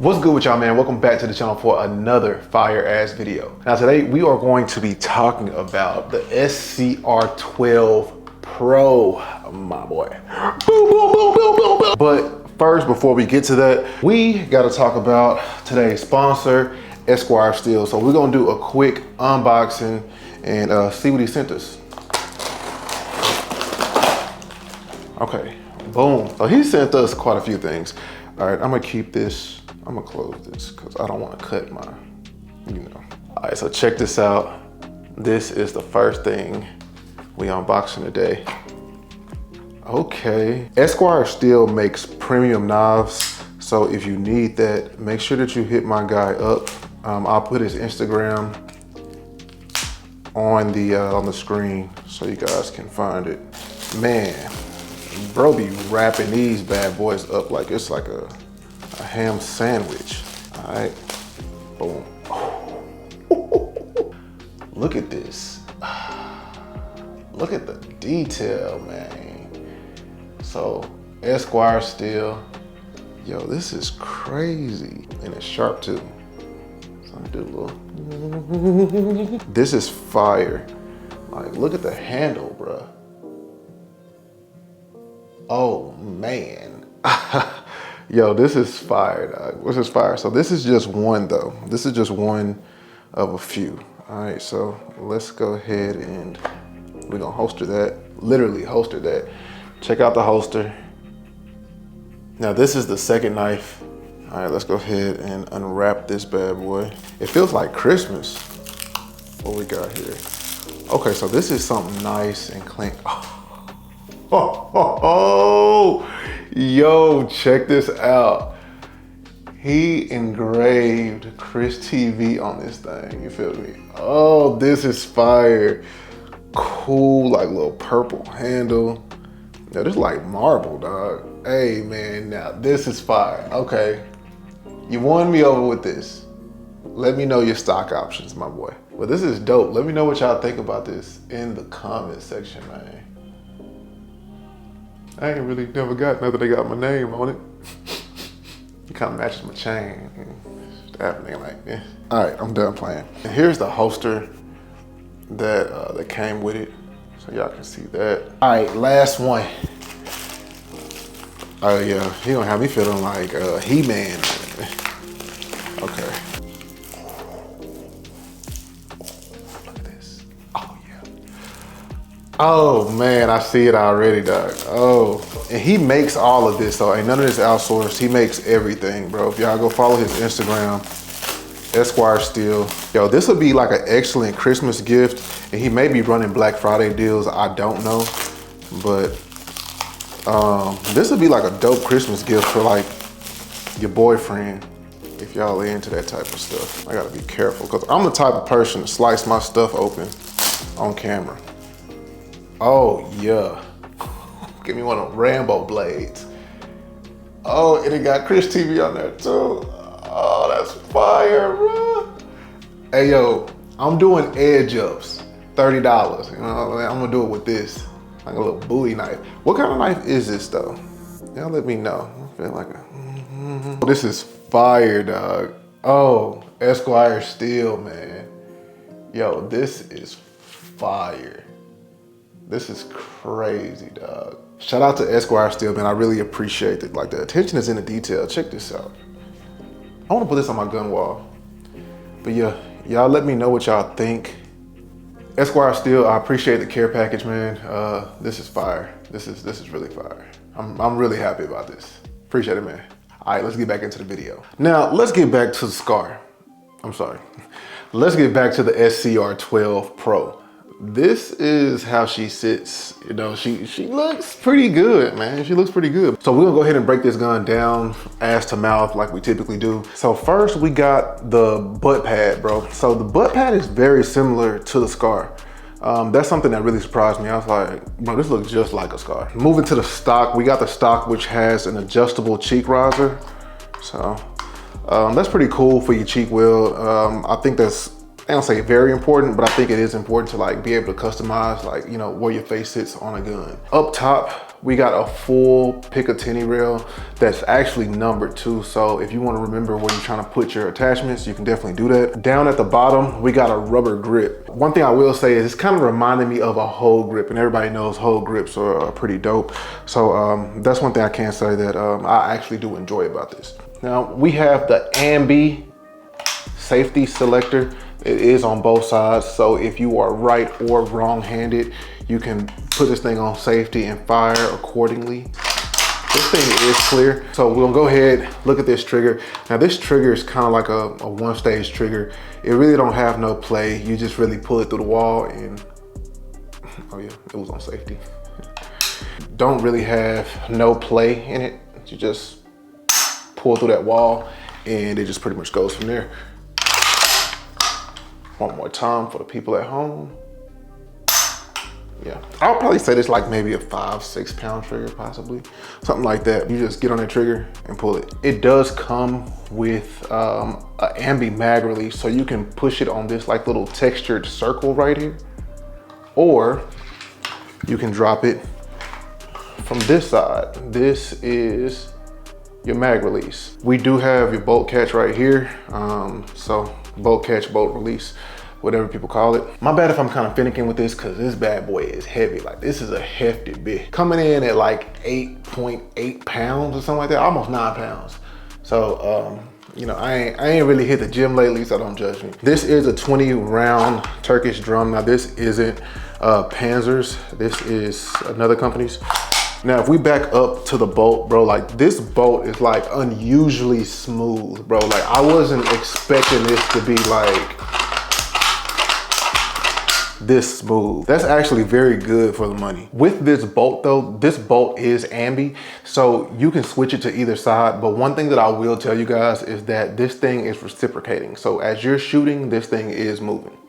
What's good with y'all, man? Welcome back to the channel for another fire ass video. Now today we are going to be talking about the SCR-12 Pro, my boy. Boom, boom, boom, boom, boom, boom. But first, before we get to that, we got to talk about today's sponsor, Esquire Steel. So we're gonna do a quick unboxing and see what he sent us. Okay, boom. So he sent us quite a few things. All right, I'm gonna keep this. I'm gonna close this because I don't want to cut my, All right, so check this out. This is the first thing we unboxing today. Okay, Esquire Steel makes premium knives. So if you need that, make sure that you hit my guy up. I'll put his Instagram on the screen so you guys can find it. Man, bro be wrapping these bad boys up like it's like a ham sandwich. All right, boom. Look at this. Look at the detail, man. So Esquire Steel, yo, this is crazy, and it's sharp too. So I do a little. This is fire. Like, look at the handle, bruh. Oh man. Yo, this is fire, dog. This is fire. So this is just one though. This is just one of a few. All right, so let's go ahead and we're gonna holster that, literally holster that. Check out the holster. Now this is the second knife. All right, let's go ahead and unwrap this bad boy. It feels like Christmas. What we got here? Okay, so this is something nice and clean. Oh, yo, check this out. He engraved ChrisTV on this thing, you feel me? Oh, this is fire. Cool, like little purple handle. Now this is like marble, dog. Hey man, now this is fire. Okay, you won me over with this. Let me know your stock options, my boy. Well, this is dope. Let me know what y'all think about this in the comment section, man. I ain't really never got nothing that got my name on it. It kind of matches my chain. Everything like that. All right, I'm done playing. And here's the holster that came with it, so y'all can see that. All right, last one. Oh yeah, he gonna have me feeling like He-Man. Okay. Look at this. Oh yeah. Oh man, I see it already, dog. Oh, and he makes all of this, so ain't none of this outsourced. He makes everything, bro. If y'all go follow his Instagram, Esquire Steel. Yo, this would be like an excellent Christmas gift, and he may be running Black Friday deals. I don't know, but this would be like a dope Christmas gift for like your boyfriend if y'all are into that type of stuff. I gotta be careful because I'm the type of person to slice my stuff open on camera. Oh yeah, give me one of them Rambo blades. Oh, and it got ChrisTV on there too. Oh, that's fire, bro. Hey yo, I'm doing edge ups, $30. You know, I'm gonna do it with this, like a little Bowie knife. What kind of knife is this though? Y'all let me know. I feel like this is fire, dog. Oh, Esquire Steel, man. Yo, this is fire. This is crazy, dog. Shout out to Esquire Steel, man. I really appreciate it. Like, the attention is in the detail. Check this out. I want to put this on my gun wall. But yeah, y'all let me know what y'all think. Esquire Steel, I appreciate the care package, man. This is fire. This is really fire. I'm really happy about this. Appreciate it, man. All right, let's get back into the video. Now, let's get back to the SCAR. I'm sorry. Let's get back to the SCR-12 Pro. This is how she sits. You know, she looks pretty good, man. She looks pretty good. So we're gonna go ahead and break this gun down ass to mouth like we typically do. So first we got the butt pad, bro. So the butt pad is very similar to the SCAR. That's something that really surprised me. I was like, bro, this looks just like a SCAR. Moving to the stock, we got the stock which has an adjustable cheek riser. So that's pretty cool for your cheek wheel. I think that's I don't say very important, but I think it is important to like be able to customize like, you know, where your face sits on a gun. Up top, we got a full Picatinny rail that's actually numbered too. So if you want to remember where you're trying to put your attachments, you can definitely do that. Down at the bottom, we got a rubber grip. One thing I will say is it's kind of reminding me of a hoe grip, and everybody knows hoe grips are pretty dope. So that's one thing I can say that I actually do enjoy about this. Now we have the ambi safety selector. It is on both sides, so if you are right or wrong-handed, you can put this thing on safety and fire accordingly. This thing is clear, so we'll go ahead, look at this trigger. Now this trigger is kind of like a one-stage trigger. It really don't have no play. You just really pull it through the wall and, oh yeah, it was on safety. Don't really have no play in it. You just pull through that wall and it just pretty much goes from there. One more time for the people at home. Yeah, I'll probably say this like maybe a 5-6 pound trigger, possibly. Something like that. You just get on that trigger and pull it. It does come with an ambi mag release, so you can push it on this like little textured circle right here. Or you can drop it from this side. This is your mag release. We do have your bolt catch right here. So bolt catch, bolt release, whatever people call it. My bad if I'm kind of finicking with this, because this bad boy is heavy. Like, this is a hefty bit. Coming in at like 8.8 pounds or something like that, almost 9 pounds. So, you know, I ain't really hit the gym lately, so don't judge me. This is a 20 round Turkish drum. Now this isn't Panzer's, this is another company's. Now, if we back up to the bolt, bro, like this bolt is like unusually smooth, bro. Like I wasn't expecting this to be like this smooth. That's actually very good for the money. With this bolt though, this bolt is ambi, so you can switch it to either side. But one thing that I will tell you guys is that this thing is reciprocating. So as you're shooting, this thing is moving.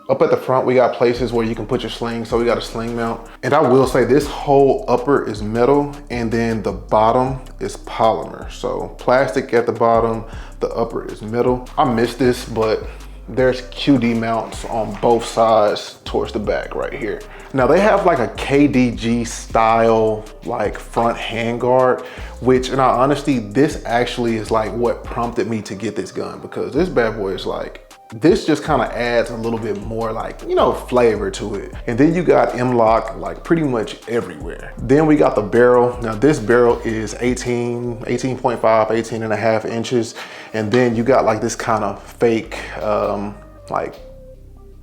Up at the front, we got places where you can put your sling. So we got a sling mount. And I will say this whole upper is metal and then the bottom is polymer. So plastic at the bottom, the upper is metal. I missed this, but there's QD mounts on both sides towards the back right here. Now they have like a KDG style like front handguard, which in all honesty, this actually is like what prompted me to get this gun, because this bad boy is like, this just kind of adds a little bit more like, you know, flavor to it. And then you got M-LOK like pretty much everywhere. Then we got the barrel. Now this barrel is 18.5, 18 and a half inches. And then you got like this kind of fake like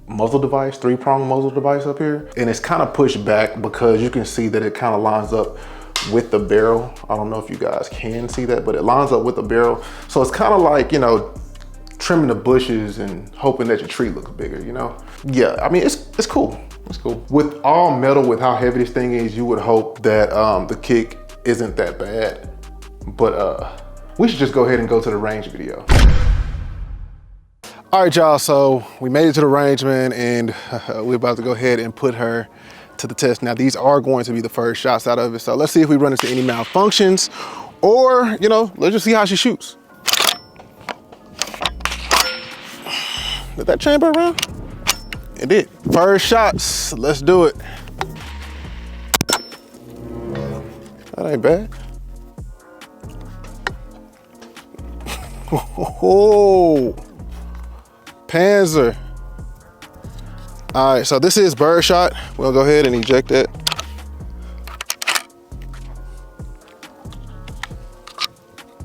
muzzle device, 3-prong muzzle device up here. And it's kind of pushed back because you can see that it kind of lines up with the barrel. I don't know if you guys can see that, but it lines up with the barrel. So it's kind of like, you know, trimming the bushes and hoping that your tree looks bigger, you know? Yeah, I mean, it's cool. It's cool. With all metal, with how heavy this thing is, you would hope that the kick isn't that bad. But we should just go ahead and go to the range video. All right, y'all, so we made it to the range, man, and we're about to go ahead and put her to the test. Now, these are going to be the first shots out of it, so let's see if we run into any malfunctions, or, you know, let's just see how she shoots. Did that chamber around? It did. First shots, let's do it. That ain't bad. Oh, Panzer. All right, so this is bird shot. We'll go ahead and eject that.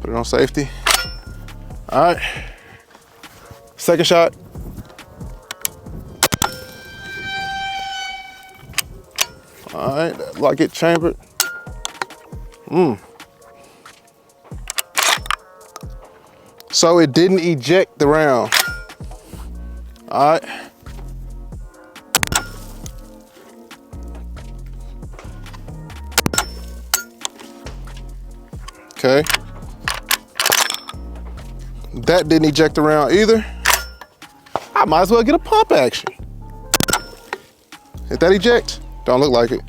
Put it on safety. All right, second shot. All right, like it chambered. So it didn't eject the round. All right. Okay. That didn't eject the round either. I might as well get a pump action. Did that eject? Don't look like it.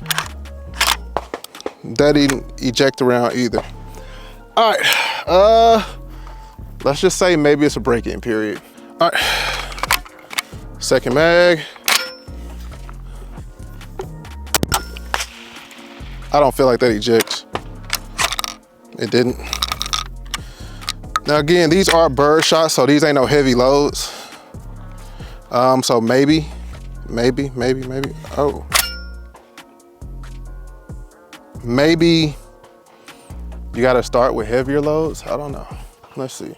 That didn't eject the round either. All right, let's just say maybe it's a break-in period. All right, Second mag. I don't feel like that ejects. It didn't. Now again, these are bird shots, so these ain't no heavy loads. So maybe. Oh. Maybe you gotta start with heavier loads. I don't know. Let's see.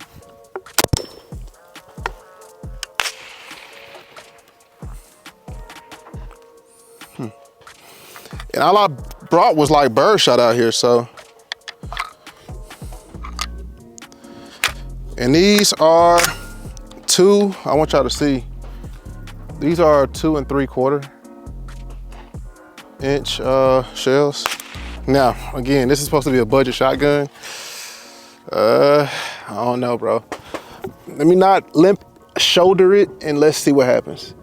And all I brought was like bird shot out here, so. And these are I want y'all to see. These are 2 3/4 inch shells. Now, again, this is supposed to be a budget shotgun. I don't know, bro. Let me not limp shoulder it and let's see what happens.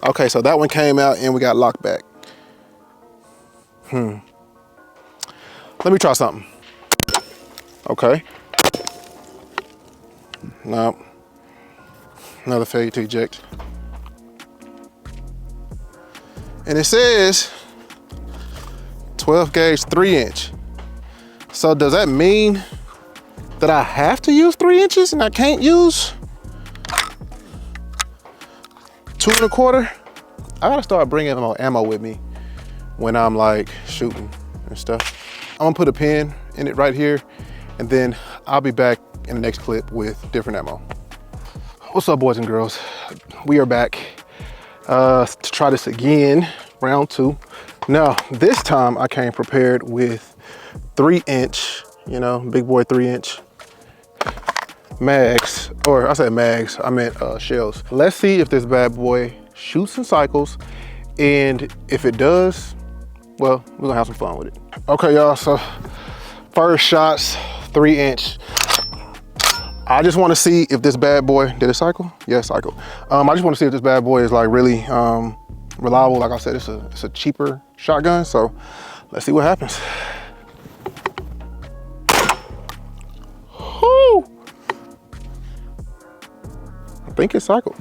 Okay, so that one came out and we got locked back. Let me try something. Okay. No. Another failure to eject. And it says 12 gauge 3 inch. So does that mean that I have to use 3 inches and I can't use 2 1/4? I gotta start bringing more ammo with me when I'm like shooting and stuff. I'm gonna put a pin in it right here and then I'll be back in the next clip with different ammo. What's up, boys and girls? We are back to try this again, round 2. Now, this time I came prepared with 3 inch, you know, big boy 3 inch mags, or I said mags, I meant shells. Let's see if this bad boy shoots and cycles, and if it does, well, we're gonna have some fun with it. Okay, y'all, so first shots, 3 inch. I just want to see if this bad boy, did it cycle? Yeah, cycle. I just want to see if this bad boy is like really reliable. Like I said, it's a cheaper shotgun, so let's see what happens. Whew. I think it cycled.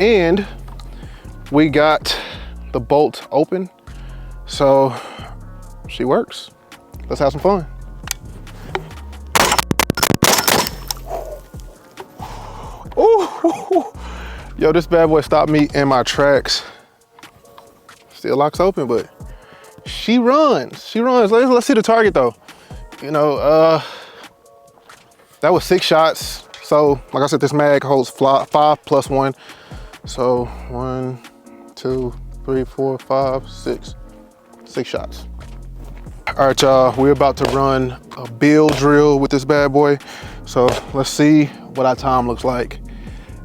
And we got the bolt open. So she works. Let's have some fun. Ooh, yo, this bad boy stopped me in my tracks. Still locks open, but she runs. She runs. Let's see the target though. You know, that was 6 shots. So, like I said, this mag holds 5 plus 1. So 1, 2, 3, 4, 5, 6. 6 shots. All right, y'all, we're about to run a build drill with this bad boy. So let's see what our time looks like.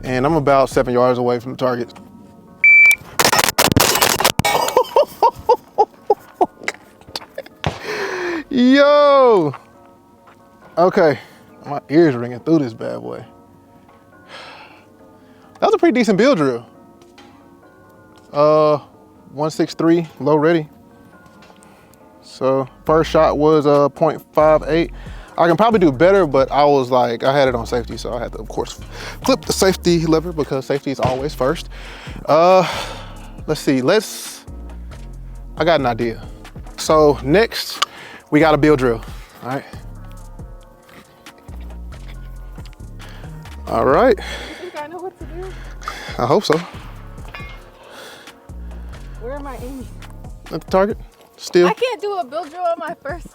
And I'm about 7 yards away from the target. Yo! Okay, my ears ringing through this bad boy. That was a pretty decent build drill. 163, low ready. So first shot was 0.58. I can probably do better, but I was like, I had it on safety, so I had to, of course, flip the safety lever because safety is always first. Let's see, I got an idea. So next, we got a build drill, all right? All right. You think I know what to do? I hope so. Where am I aiming? At the target, still. I can't do a build drill on my first.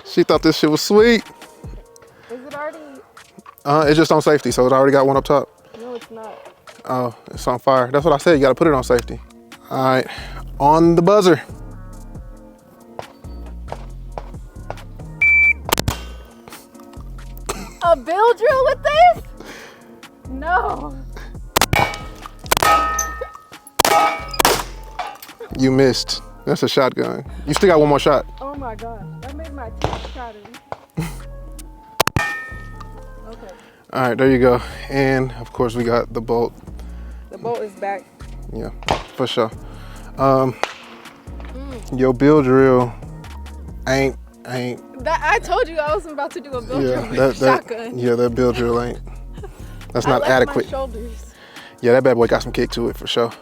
She thought this shit was sweet. Is it already? It's just on safety, so it already got one up top. No, it's not. Oh, it's on fire. That's what I said, you gotta put it on safety. All right, on the buzzer. A build drill with this? No. You missed. That's a shotgun. You still got one more shot. Oh my God, that made my teeth chatter. Okay. All right, there you go. And of course we got the bolt. The bolt is back. Yeah, for sure. Your build drill Ain't. That I told you I was about to do a build drill with a shotgun. Yeah, that build drill ain't. That's not I like adequate. My shoulders. Yeah, that bad boy got some kick to it for sure.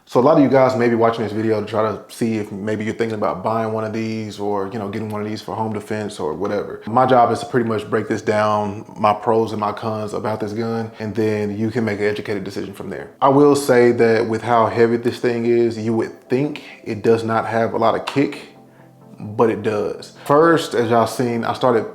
So a lot of you guys may be watching this video to try to see if maybe you're thinking about buying one of these or, you know, getting one of these for home defense or whatever. My job is to pretty much break this down, my pros and my cons about this gun, and then you can make an educated decision from there. I will say that with how heavy this thing is, you would think it does not have a lot of kick, but it does. First, as y'all seen, I started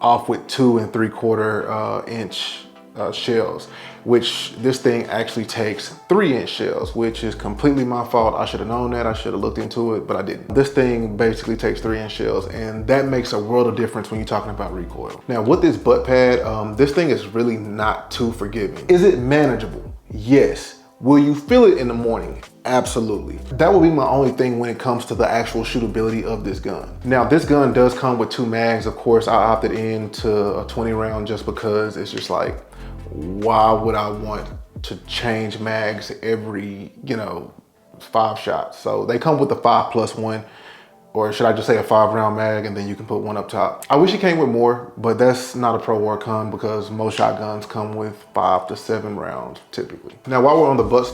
off with 2 3/4 inch shells, which this thing actually takes 3-inch shells, which is completely my fault. I should have known that. I should have looked into it, but I didn't. This thing basically takes 3-inch shells, and that makes a world of difference when you're talking about recoil. Now with this butt pad, this thing is really not too forgiving. Is it manageable? Yes. Will you feel it in the morning? Absolutely. That will be my only thing when it comes to the actual shootability of this gun. Now, this gun does come with 2 mags. Of course, I opted into a 20 round just because it's just like, why would I want to change mags every, 5 shots? So they come with a 5+1, or should I just say a 5-round mag, and then you can put 1 up top. I wish it came with more, but that's not a pro or con because most shotguns come with 5 to 7 rounds typically. Now, while we're on the butt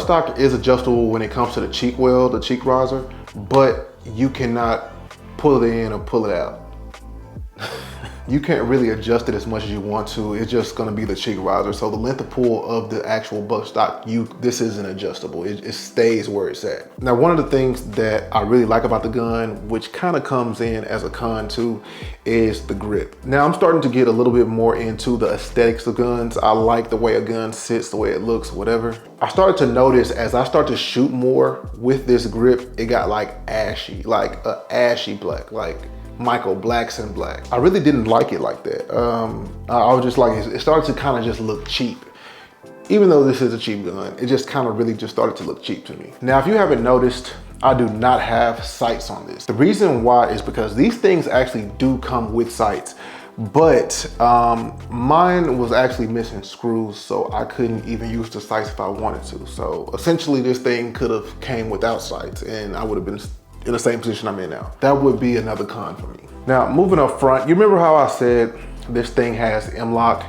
stock is adjustable when it comes to the cheek well, the cheek riser, but you cannot pull it in or pull it out. You can't really adjust it as much as you want to. It's just gonna be the cheek riser. So the length of pull of the actual butt stock, this isn't adjustable. It stays where it's at. Now, one of the things that I really like about the gun, which kind of comes in as a con too, is the grip. Now I'm starting to get a little bit more into the aesthetics of guns. I like the way a gun sits, the way it looks, whatever. I started to notice as I start to shoot more with this grip, it got like ashy, like a ashy black, like Michael Blackson black. I really didn't like it like that. I was just like, it started to kind of just look cheap. Even though this is a cheap gun, it just kind of really just started to look cheap to me. Now, if you haven't noticed, I do not have sights on this. The reason why is because these things actually do come with sights, but mine was actually missing screws, so I couldn't even use the sights if I wanted to. So essentially this thing could have came without sights and I would have been in the same position I'm in now. That would be another con for me. Now, moving up front, you remember how I said this thing has M-LOK?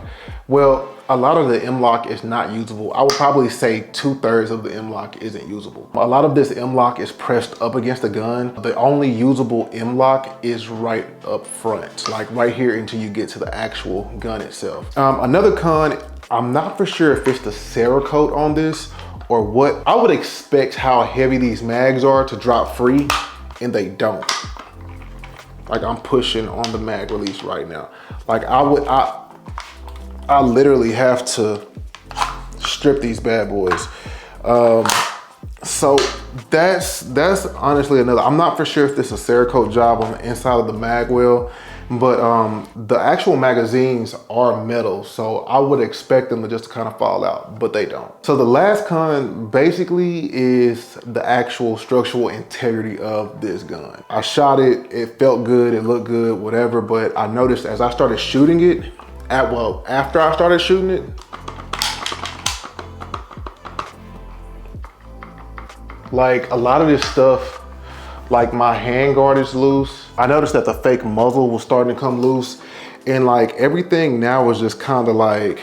Well, a lot of the M-LOK is not usable. I would probably say 2/3 of the M-LOK isn't usable. A lot of this M-LOK is pressed up against the gun. The only usable M-LOK is right up front, like right here until you get to the actual gun itself. Another con, I'm not for sure if it's the Cerakote on this or what. I would expect how heavy these mags are to drop free, and they don't. Like, I'm pushing on the mag release right now. Like I literally have to strip these bad boys. So that's honestly another, I'm not for sure if this is a Cerakote job on the inside of the mag well, but the actual magazines are metal, so I would expect them to just kind of fall out, but they don't. So the last con basically is the actual structural integrity of this gun. I shot it, it felt good, it looked good, whatever, but I noticed as I started shooting it, after I started shooting it, like a lot of this stuff, like my hand guard is loose. I noticed that the fake muzzle was starting to come loose, and like everything now was just kind of like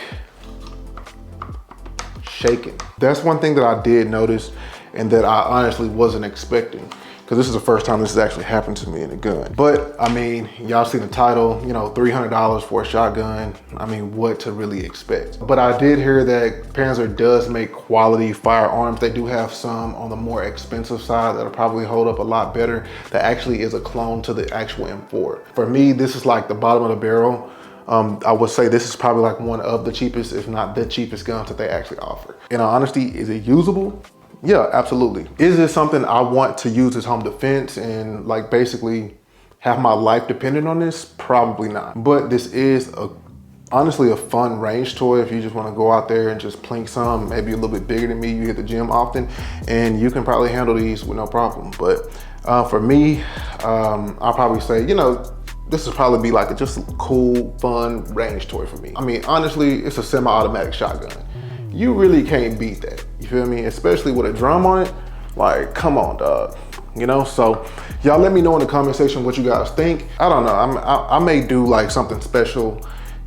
shaking. That's one thing that I did notice and that I honestly wasn't expecting, because this is the first time this has actually happened to me in a gun. But I mean, y'all see the title, you know, $300 for a shotgun. I mean, what to really expect? But I did hear that Panzer does make quality firearms. They do have some on the more expensive side that'll probably hold up a lot better. That actually is a clone to the actual M4. For me, this is like the bottom of the barrel. I would say this is probably like one of the cheapest, if not the cheapest guns that they actually offer. In all honesty, is it usable? Yeah, absolutely. Is this something I want to use as home defense and like basically have my life dependent on this? Probably not. But this is a honestly a fun range toy if you just want to go out there and just plink some, maybe a little bit bigger than me. You hit the gym often, and you can probably handle these with no problem. But for me, I'll probably say, you know, this would probably be like just a cool, fun range toy for me. I mean, honestly, it's a semi-automatic shotgun. You really can't beat that. You feel me? Especially with a drum on it. Like, come on, dog. You know, so y'all let me know in the comment section what you guys think. I don't know, I may do like something special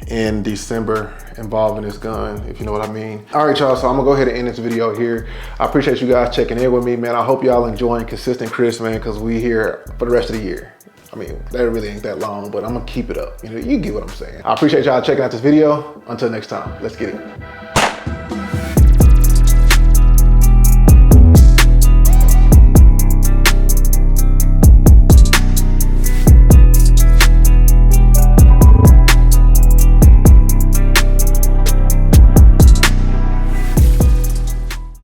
in December involving this gun, if you know what I mean. All right, y'all, so I'm gonna go ahead and end this video here. I appreciate you guys checking in with me, man. I hope y'all enjoying Consistent Chris, man, because we here for the rest of the year. I mean, that really ain't that long, but I'm gonna keep it up. You know, you get what I'm saying. I appreciate y'all checking out this video. Until next time, let's get it.